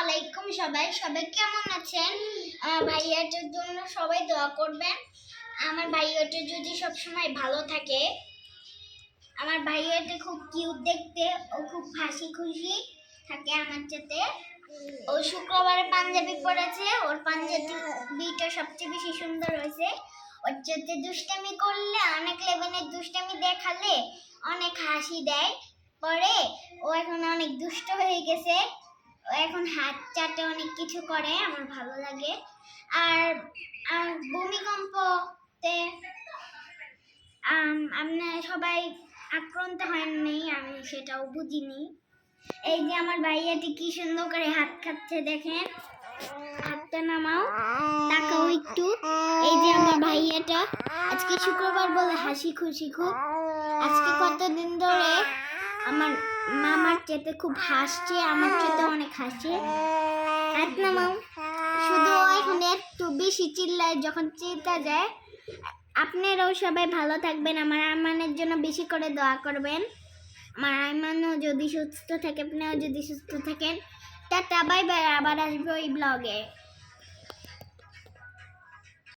আলাইকুম সবাই কেমন আছেন? ভাইয়াটার জন্য সবাই দোয়া করবেন। আমার ভাইয়াটা যদি সব সময় ভালো থাকে। আমার ভাইয়াটা খুব কিউট দেখতে, ও খুব হাসি খুশি থাকে আমার সাথে। ও শুক্রবারে পাঞ্জাবি পরেছে, ওর পাঞ্জাবিটা সবচেয়ে বেশি সুন্দর হয়েছে। ওর সাথে দুষ্টামি করলে, অনেক লেভেলের দুষ্টামি দেখালে অনেক হাসি দেয়। পরে ও এখন অনেক দুষ্ট হয়ে গেছে, ও এখন হাত চাটে, অনেক কিছু করে, আমার ভালো লাগে। আর ভূমিকম্পতে আপনারা সবাই আক্রান্ত হয়নি, আমি সেটাও বুঝিনি। এই যে আমার ভাইয়াটি কি সুন্দর করে হাত খাচ্ছে, দেখেন, হাতটা নামাও, তাকাও একটু। এই যে আমার ভাইয়াটা আজকে শুক্রবার বলে হাসি খুশি খুব। আজকে কতদিন ধরে আমার মামার চেতে খুব হাসছে, আমার চেতে অনেক হাসছে। হাত নামাও। শুধু এখন একটু বেশি চিল্লায় যখন চিন্তা যায়। আপনারাও সবাই ভালো থাকবেন, আমার আইমানের জন্য বেশি করে দোয়া করবেন। আমার আইমানও যদি সুস্থ থাকে, আপনিও যদি সুস্থ থাকেন। টাটা, বাই বাই, আবার আসবো এই ব্লগে।